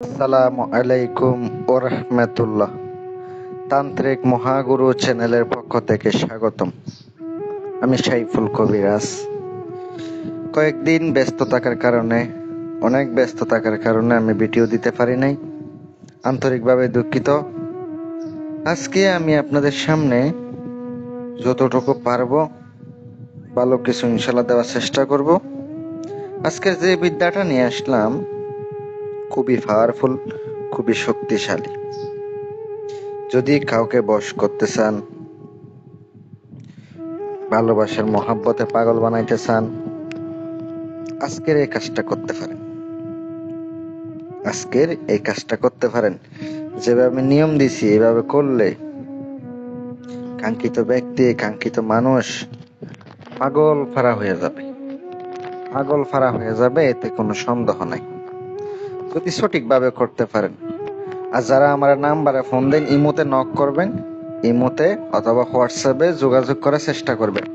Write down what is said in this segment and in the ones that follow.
আসসালামু আলাইকুম ওরহমতুল্লাহ। তান্ত্রিক মহাগুরু চ্যানেলের পক্ষ থেকে স্বাগতম। আমি সাইফুল কবিরাজ। কয়েকদিন অনেক ব্যস্ত থাকার কারণে আমি ভিডিও দিতে পারি নাই, আন্তরিকভাবে দুঃখিত। আজকে আমি আপনাদের সামনে যতটুকু পারবো ভালো কিছু ইনশাল্লাহ দেওয়ার চেষ্টা করব। আজকের যে বিদ্যাটা নিয়ে আসলাম খুবই পাওয়ারফুল, খুবই শক্তিশালী। যদি কাউকে বশ করতে চান, ভালোবাসার মহাব্বতে পাগল বানাইতে চান, আজকের এই কাজটা করতে পারেন। যেভাবে নিয়ম দিছি এভাবে করলে কাঙ্ক্ষিত ব্যক্তি, কাঙ্ক্ষিত মানুষ পাগল ফাড়া হয়ে যাবে, এতে কোনো সন্দেহ নাই, যদি সঠিকভাবে করতে পারেন। আর যারা আমার নাম্বারে ফোন দেন, ইমোতে নক করবেন, ইমোতে অথবা হোয়াটসঅ্যাপে যোগাযোগ করার চেষ্টা করবেন।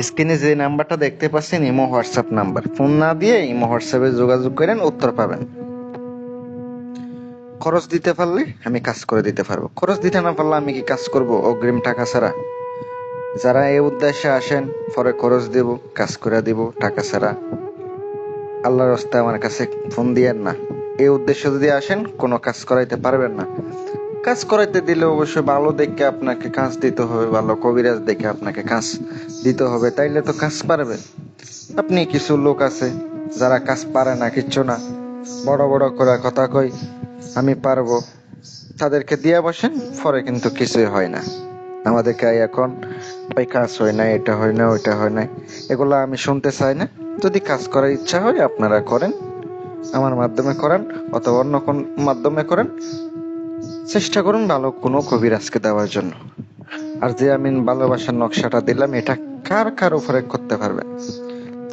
স্ক্রিনে যে নাম্বারটা দেখতে পাচ্ছেন ইমো হোয়াটসঅ্যাপ নাম্বার, ফোন না দিয়ে ইমো হোয়াটসঅ্যাপে যোগাযোগ করেন, উত্তর পাবেন। খরচ দিতে পারলে আমি কাজ করে দিতে পারবো, খরচ দিতে না পারলে আমি কি কাজ করব অগ্রিম টাকা ছাড়া? যারা এই উদ্দেশ্যে আসেন পরে খরচ দেব, কাজ করে দিব টাকা ছাড়া, আল্লাহর রাস্তায় আমার কাছে ফোন দিয়েন না। এই উদ্দেশ্যে যদি আসেন কোনো কাজ করাইতে পারবেন না। কাজ করাইতে দিলে অবশ্যই ভালো দেখে আপনাকে কাজ দিতে হবে, ভালো কবিরাজ দেখে আপনাকে কাজ দিতে হবে, তাইলে তো কাজ পারবেন। আপনি কিছু লোক আছে যারা কাজ পারে না, কিচ্ছু না, বড় বড় করে কথা কই আমি পারবো, তাদেরকে দিয়ে বসেন, পরে কিন্তু কিছুই হয় না। আমাদেরকে এখন ওই কাজ হয় না, এটা হয় না, ওইটা হয় না, এগুলো আমি শুনতে চাই না। যদি কাজ করার ইচ্ছা হয় আপনারা করেন, আমার মাধ্যমে করেন অথবা অন্য কোন মাধ্যমে করেন, চেষ্টা করুন ভালো কোনো কবিরাজকে দেওয়ার জন্য। আর যে আমি ভালোবাসার নকশাটা দিলাম এটা কার কার উপরে করতে পারবেন?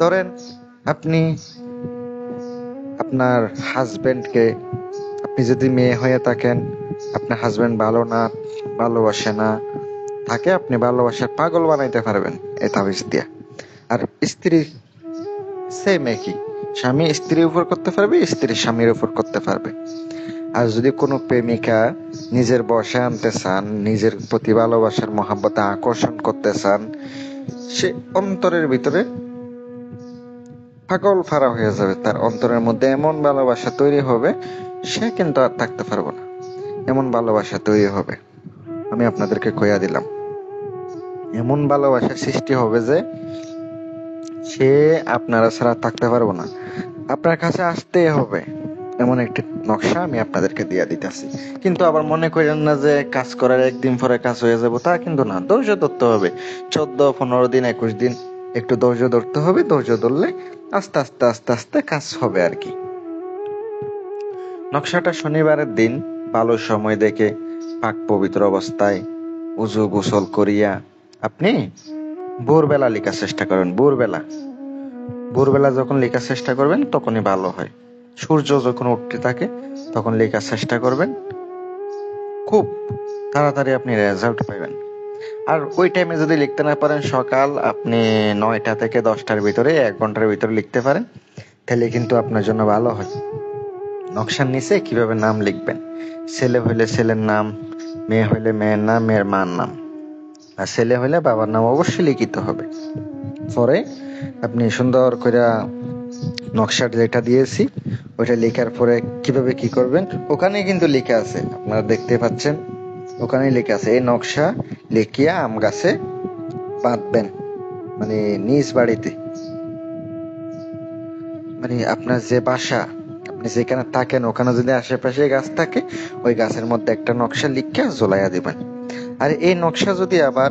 ধরেন আপনি আপনার হাজবেন্ডকে, আপনি যদি মেয়ে হয়ে থাকেন, আপনার হাজবেন্ড ভালোবাসে না তাকে আপনি ভালোবাসার পাগল বানাইতে পারবেন এই তাবিজ দিয়া। আর স্ত্রী সেম একই, স্বামী স্ত্রীর উপর করতে পারবে, স্ত্রী স্বামীর উপর করতে পারবে। আর যদি কোনো প্রেমিকা নিজের বশে আনতে চান, নিজের প্রতি ভালোবাসার মহাব্বতে আকর্ষণ করতে চান, সে অন্তরের ভিতরে পাগল ফাড়া হয়ে যাবে, তার অন্তরের মধ্যে এমন ভালোবাসা তৈরি হবে সে কিন্তু আর থাকতে পারবো না, এমন ভালোবাসা তৈরি হবে। আমি আপনাদেরকে কইয়া দিলাম, এমন ভালোবাসার সৃষ্টি হবে যে সে আপনারা ছাড়া থাকতে পারবো না, আপনার কাছে আসতেই হবে। এমন একটি নকশা আমি আপনাদেরকে দিয়ে দিতেছি। কিন্তু আবার মনে করেন না যে কাজ করার একদিন পরে কাজ হয়ে যাবো, তা কিন্তু না, ধৈর্য ধরতে হবে। 14-15 দিন 21 দিন একটু ধৈর্য ধরতে হবে। ধৈর্য ধরলে আস্তে আস্তে আস্তে আস্তে কাজ হবে আর কি। নকশাটা শনিবারের দিন ভালো সময় দেখে পাক পবিত্র অবস্থায় উজু গোসল করিয়া আপনি ভোরবেলা লেখার চেষ্টা করবেন। ভোরবেলা যখন লেখার চেষ্টা করবেন তখনই ভালো হয়। সূর্য যখন উঠতে থাকে তখন লেখার চেষ্টা করবেন, খুব তাড়াতাড়ি আপনি রেজাল্ট পাবেন। আর ওই টাইমে যদি লিখতে না পারেন, সকাল আপনি 9টা থেকে 10টার ভিতরে 1 ঘন্টার ভিতরে লিখতে পারেন, তাহলে কিন্তু আপনার জন্য ভালো হয়। নকশার নিচে কিভাবে নাম লিখবেন, ছেলে হইলে ছেলের নাম, মেয়ে হইলে মেয়ের নাম, মেয়ের মার নাম, আর ছেলে হইলে বাবার নাম অবশ্যই লিখিত হবে। পরে আপনি সুন্দর করে নকশাটা যেটা দিয়েছি ওইটা লেখার পরে কিভাবে কি করবেন ওখানে কিন্তু লেখা আছে, আপনারা দেখতে পাচ্ছেন, ওখানে লেখা আছে এই নকশা লিখিয়া আম গাছে বাঁধবেন, মানে নিজ বাড়িতে, মানে আপনার যে বাসা, আপনি যেখানে থাকেন ওখানে যদি আশেপাশে গাছ থাকে ওই গাছের মধ্যে একটা নকশা লিখিয়া ঝোলাইয়া দিবেন। আর এই নকশা যদি আবার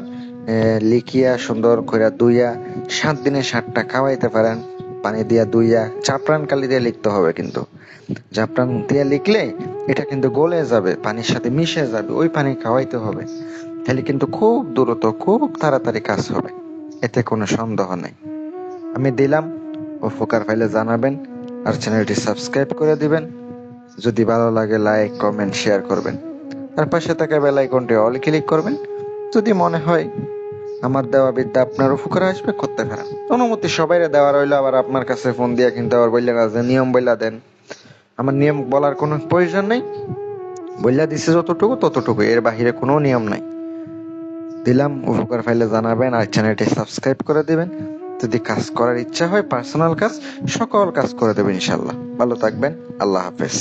লিখিয়া সুন্দর করে ধুইয়া 7 দিনে 7টা খাওয়াইতে পারেন, পানি দিয়া ধুইয়া, জাফরান কালি দিয়ে লিখতে হবে, কিন্তু জাফরান দিয়ে লিখলে এটা কিন্তু গলে যাবে, পানির সাথে মিশে যাবে, ওই পানি খাওয়াইতে হবে, তাহলে কিন্তু খুব দ্রুত খুব তাড়াতাড়ি কাজ হবে, এতে কোনো সন্দেহ নেই। আমি দিলাম, উপকার পাইলে জানাবেন, আর চ্যানেলটি সাবস্ক্রাইব করে দিবেন। যদি ভালো লাগে লাইক কমেন্ট শেয়ার করবেন, তার পাশে থাকা বেল আইকনটি অল ক্লিক করবেন। যদি মনে হয় আমার দেওয়া বিদ্যা আপনার উপকার আসবে, করতে পারেন। অনুমতি সবাইরে দেওয়া রইলো, আবার আপনার কাছে ফোন দিয়া কিন্তু আবার বললেন না যে নিয়ম বইলা দেন, আমার নিয়ম বলার কোনো প্রয়োজন নেই, বললা দিছে যতটুকু ততটুকু, এর বাহিরে কোনো নিয়ম নাই। দিলাম, উপকার পাইলে জানাবেন আর চ্যানেলটি সাবস্ক্রাইব করে দিবেন। যদি কাজ করার ইচ্ছা হয়, পার্সোনাল কাজ, সকল কাজ করে দেবেন ইনশাল্লাহ। ভালো থাকবেন, আল্লাহ হাফেজ।